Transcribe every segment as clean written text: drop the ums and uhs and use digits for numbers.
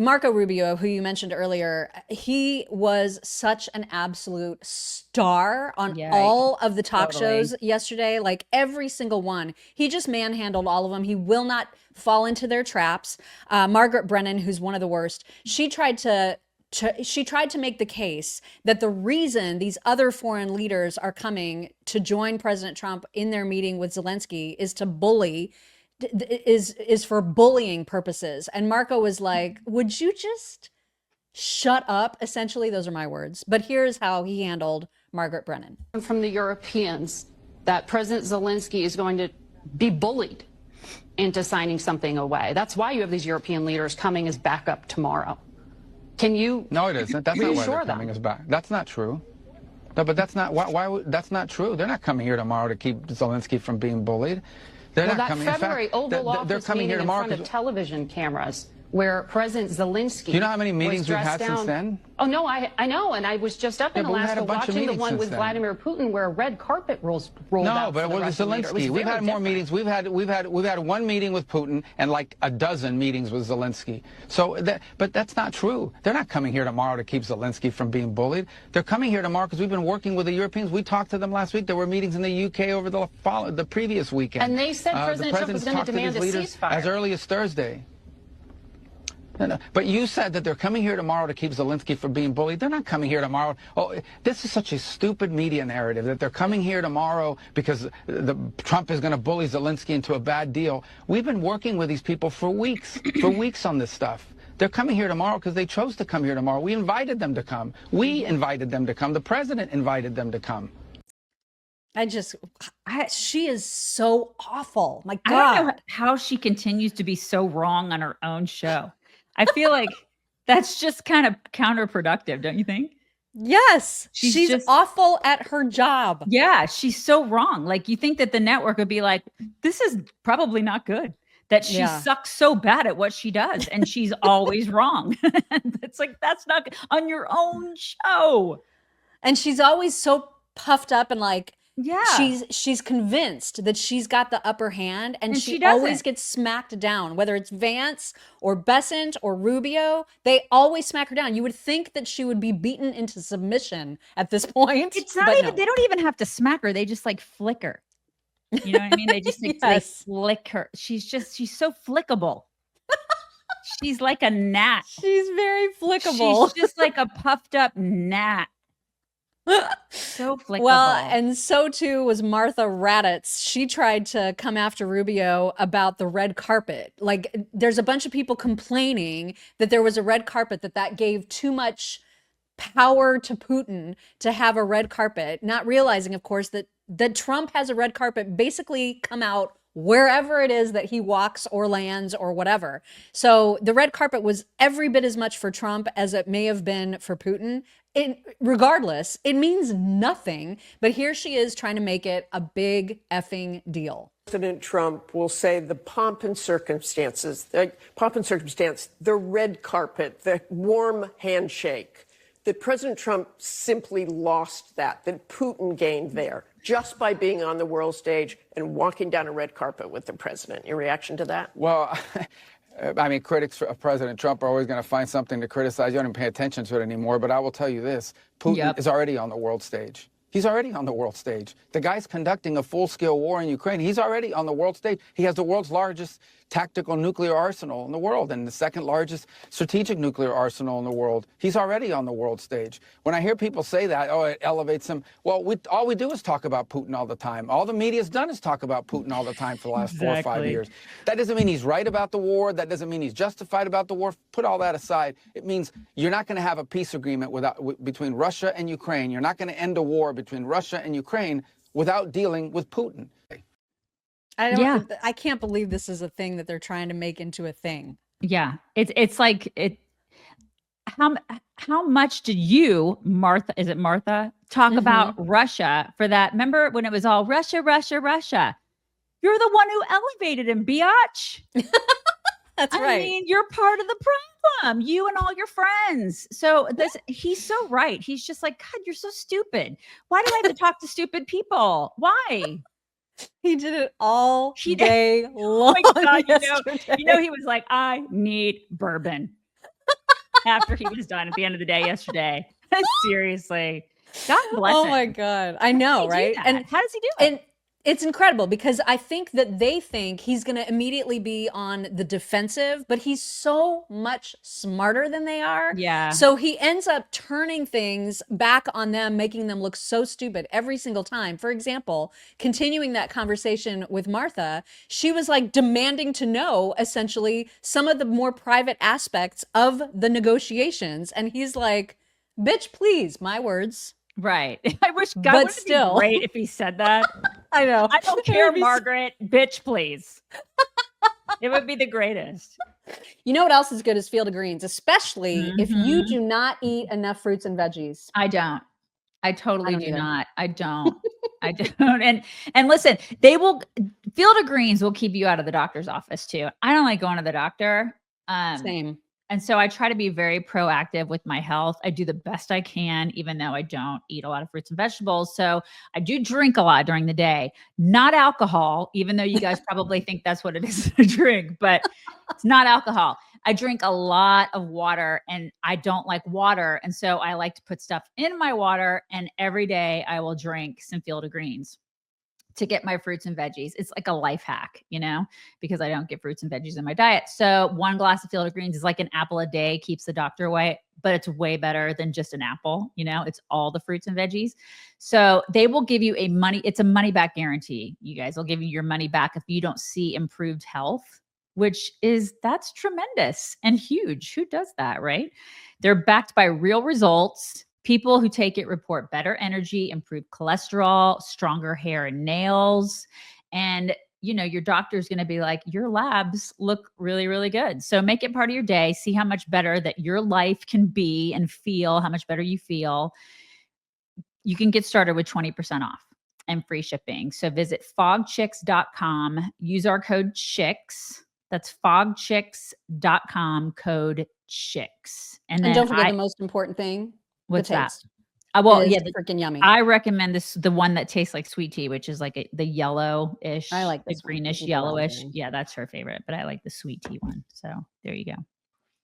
Marco Rubio, who you mentioned earlier, he was such an absolute star on Yeah, all of the talk totally. shows yesterday, like every single one. He just manhandled all of them. He will not fall into their traps. Margaret Brennan, who's one of the worst, she tried to make the case that the reason these other foreign leaders are coming to join President Trump in their meeting with Zelensky is to bully is for bullying purposes. And Marco was like, "Would you just shut up?" Essentially, those are my words. But here's how he handled Margaret Brennan. From the Europeans that President Zelensky is going to be bullied into signing something away. That's why you have these European leaders coming as backup tomorrow. Can you? No, it isn't. That's not why they're coming them? as back. That's not true. No, but that's not that's not true. They're not coming here tomorrow to keep Zelensky from being bullied. They're Well, not that coming. February In fact, Oval Office they're coming meeting here in tomorrow. front of television cameras where President Zelensky. Do you know how many meetings we've had down. since then? Oh no, I know, and I was just up in but we've had Alaska a bunch of watching the meetings one since with then. Vladimir Putin where a red carpet rolled No, out. but for it the was Russian leader. It was Zelensky. We've very had more different. meetings. We've had one meeting with Putin and like a dozen meetings with Zelensky. But that's not true. They're not coming here tomorrow to keep Zelensky from being bullied. They're coming here tomorrow because we've been working with the Europeans. We talked to them last week. There were meetings in the UK over the previous weekend. And they said President Trump was going to demand a ceasefire as early as Thursday. No. But you said that they're coming here tomorrow to keep Zelensky from being bullied. They're not coming here tomorrow. Oh, this is such a stupid media narrative that they're coming here tomorrow because Trump is going to bully Zelensky into a bad deal. We've been working with these people for weeks on this stuff. They're coming here tomorrow because they chose to come here tomorrow. We invited them to come. We invited them to come. The president invited them to come. She is so awful. My God. I don't know how she continues to be so wrong on her own show. I feel like that's just kind of counterproductive, don't you think? Yes, she's just awful at her job. Yeah, she's so wrong. Like, you think that the network would be like, this is probably not good. That she sucks so bad at what she does, and she's always wrong. It's like, that's not good. On your own show. And she's always so puffed up and like, yeah, she's convinced that she's got the upper hand, and she always gets smacked down, whether it's Vance or Besant or Rubio. They always smack her down. You would think that she would be beaten into submission at this point. It's not even, they don't even have to smack her. They just like flick her. You know what I mean? They just like, they flick her. She's so flickable. She's like a gnat. She's very flickable. She's just like a puffed up gnat. So flickable. Well, and so too was Martha Raddatz. She tried to come after Rubio about the red carpet. Like, there's a bunch of people complaining that there was a red carpet, that gave too much power to Putin to have a red carpet, not realizing, of course, that Trump has a red carpet basically come out wherever it is that he walks or lands or whatever. So the red carpet was every bit as much for Trump as it may have been for Putin. Regardless, it means nothing. But here she is trying to make it a big effing deal. President Trump will say the pomp and circumstance, the red carpet, the warm handshake, that President Trump simply lost that Putin gained there just by being on the world stage and walking down a red carpet with the president. Your reaction to that? Well, I mean, critics of President Trump are always going to find something to criticize. You don't even pay attention to it anymore. But I will tell you this, Putin is already on the world stage. He's already on the world stage. The guy's conducting a full-scale war in Ukraine. He's already on the world stage. He has the world's largest tactical nuclear arsenal in the world and the second largest strategic nuclear arsenal in the world. He's already on the world stage. When I hear people say that, oh, it elevates him. Well, all we do is talk about Putin all the time. All the media's done is talk about Putin all the time for the last 4 or 5 years. That doesn't mean he's right about the war. That doesn't mean he's justified about the war. Put all that aside. It means you're not going to have a peace agreement between Russia and Ukraine. You're not going to end a war between Russia and Ukraine without dealing with Putin. I can't believe this is a thing that they're trying to make into a thing. Yeah, it's like it. How much did you, Martha? Is it Martha? Talk about Russia for that? Remember when it was all Russia, Russia, Russia? You're the one who elevated him, biatch. That's right. I mean, you're part of the problem. You and all your friends. So he's so right. He's just like, God, you're so stupid. Why do I have to talk to stupid people? Why? He did it all day long. Oh my God, you know, he was like, I need bourbon. after he was done at the end of the day yesterday. Seriously. God bless Oh him. my God. I know, right? And how does he do it? And it's incredible because I think that they think he's going to immediately be on the defensive, but he's so much smarter than they are. Yeah. So he ends up turning things back on them, making them look so stupid every single time. For example, continuing that conversation with Martha, she was like demanding to know essentially some of the more private aspects of the negotiations. And he's like, bitch, please, my words. Right. I wish God But would still. be great if he said that. I know. I don't care, Margaret. Bitch, please. It would be the greatest. You know what else is good is Field of Greens, especially if you do not eat enough fruits and veggies. I don't. I totally don't do either. not. I don't. I don't. And listen, Field of Greens will keep you out of the doctor's office too. I don't like going to the doctor. Same. And so I try to be very proactive with my health. I do the best I can, even though I don't eat a lot of fruits and vegetables. So I do drink a lot during the day, not alcohol, even though you guys probably think that's what it is to drink, but it's not alcohol. I drink a lot of water and I don't like water. And so I like to put stuff in my water, and every day I will drink some Field of Greens to get my fruits and veggies. It's like a life hack, because I don't get fruits and veggies in my diet. So 1 glass of Field of Greens is like an apple a day, keeps the doctor away, but it's way better than just an apple. It's all the fruits and veggies. So they will give you it's a money back guarantee. You guys will give you your money back if you don't see improved health, that's tremendous and huge. Who does that, right? They're backed by real results. People who take it report better energy, improved cholesterol, stronger hair and nails. And, your doctor's going to be like, your labs look really, really good. So make it part of your day. See how much better that your life can be and feel, how much better you feel. You can get started with 20% off and free shipping. So visit fogchicks.com, use our code CHICKS. That's fogchicks.com, code CHICKS. And then don't forget the most important thing. What's the that? taste. Freaking yummy. I recommend the one that tastes like sweet tea, which is like the yellowish. I like the this greenish, yellowish. Yeah, that's her favorite, but I like the sweet tea one. So there you go.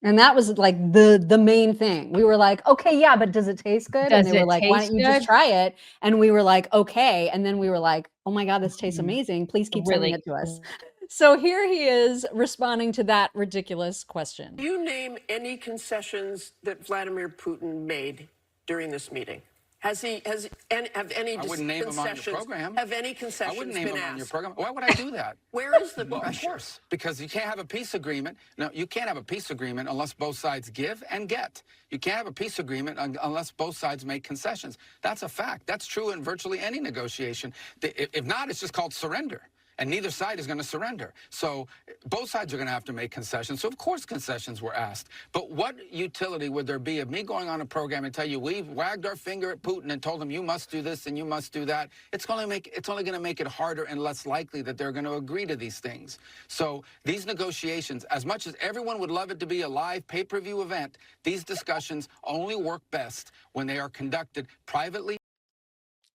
And that was like the main thing. We were like, okay, yeah, but does it taste good? And they were like, why don't you just try it? And we were like, okay. And then we were like, oh my God, this tastes amazing. Please keep sending it to us. So here he is responding to that ridiculous question. You name any concessions that Vladimir Putin made during this meeting? Have any I wouldn't name them on your program. Have any concessions I wouldn't name them on your program. Why would I do that? Where is the Well, pressure? of course, because you can't have a peace agreement. No, you can't have a peace agreement unless both sides give and get. You can't have a peace agreement unless both sides make concessions. That's a fact. That's true in virtually any negotiation. If not, it's just called surrender. And neither side is going to surrender. So both sides are going to have to make concessions. So, of course, concessions were asked. But what utility would there be of me going on a program and tell you we've wagged our finger at Putin and told him you must do this and you must do that? It's only going to make it harder and less likely that they're going to agree to these things. So these negotiations, as much as everyone would love it to be a live pay-per-view event, these discussions only work best when they are conducted privately.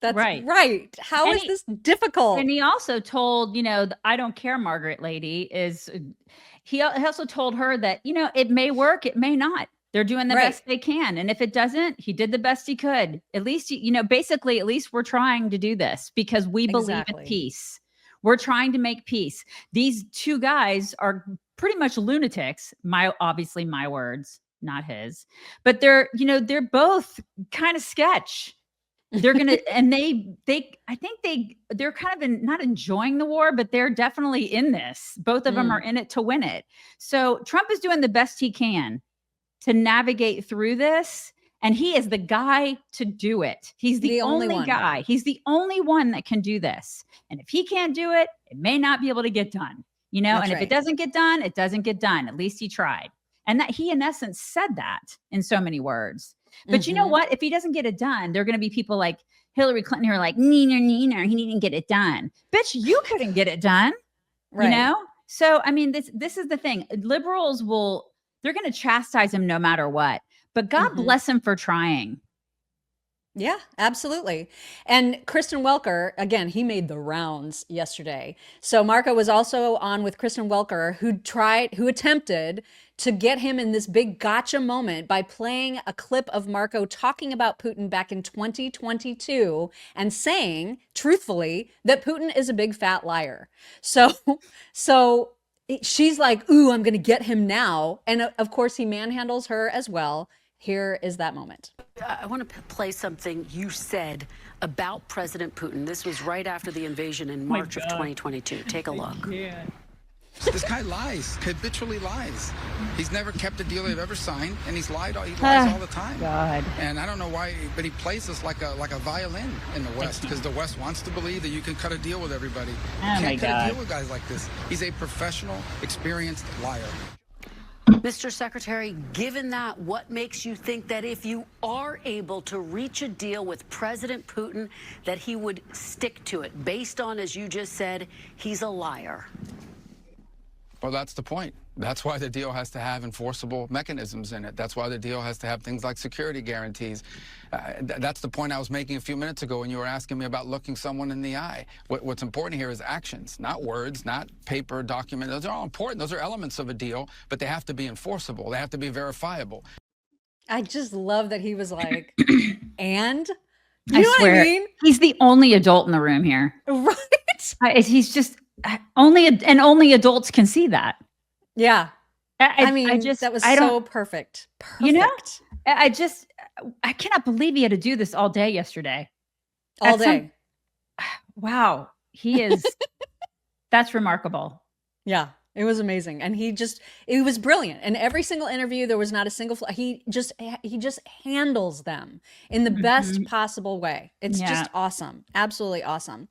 That's right. How is this difficult? And he also told, the I don't care, Margaret lady he also told her that, it may work, it may not. They're doing the best they can. And if it doesn't, he did the best he could. At least, basically, at least we're trying to do this because we believe in peace. We're trying to make peace. These two guys are pretty much lunatics. Obviously my words, not his, but they're both kind of sketch. They're going to, and I think they're kind of not enjoying the war, but they're definitely in this. Both of them are in it to win it. So Trump is doing the best he can to navigate through this. And he is the guy to do it. He's the only guy. He's the only one that can do this. And if he can't do it, it may not be able to get done, and if it doesn't get done, it doesn't get done. At least he tried. And that he, in essence, said that in so many words. But you know what? If he doesn't get it done, there are going to be people like Hillary Clinton who are like, neener, he didn't get it done. Bitch, you couldn't get it done. Right. So, I mean, this is the thing. Liberals they're going to chastise him no matter what. But God bless him for trying. Yeah, absolutely. And Kristen Welker, again, he made the rounds yesterday. So Marco was also on with Kristen Welker, who attempted to get him in this big gotcha moment by playing a clip of Marco talking about Putin back in 2022 and saying, truthfully, that Putin is a big fat liar. So, so she's like, ooh, I'm going to get him now. And of course, he manhandles her as well. Here is that moment. I want to play something you said about President Putin. This was right after the invasion in March of 2022. Take a look. This guy lies, habitually lies. He's never kept a deal they've ever signed, and he lies all the time. God. And I don't know why, but he plays us like a violin in the West, because the West wants to believe that you can cut a deal with everybody. You can't cut a deal with guys like this. He's a professional, experienced liar. Mr. Secretary, given that, what makes you think that if you are able to reach a deal with President Putin, that he would stick to it, based on, as you just said, he's a liar? Well, that's the point. That's why the deal has to have enforceable mechanisms in it. That's why the deal has to have things like security guarantees. That's the point I was making a few minutes ago when you were asking me about looking someone in the eye. What's important here is actions, not words, not paper, document. Those are all important. Those are elements of a deal, but they have to be enforceable. They have to be verifiable. I just love that he was like, and? You I know swear, what I mean? he's the only adult in the room here. Right? He's just only adults can see that. Yeah. I mean, that was so perfect. Perfect. You know, I cannot believe he had to do this all day yesterday. All day. Wow. He is, that's remarkable. Yeah. It was amazing. And it was brilliant. And every single interview, there was not a single, he just handles them in the best possible way. It's just awesome. Absolutely awesome.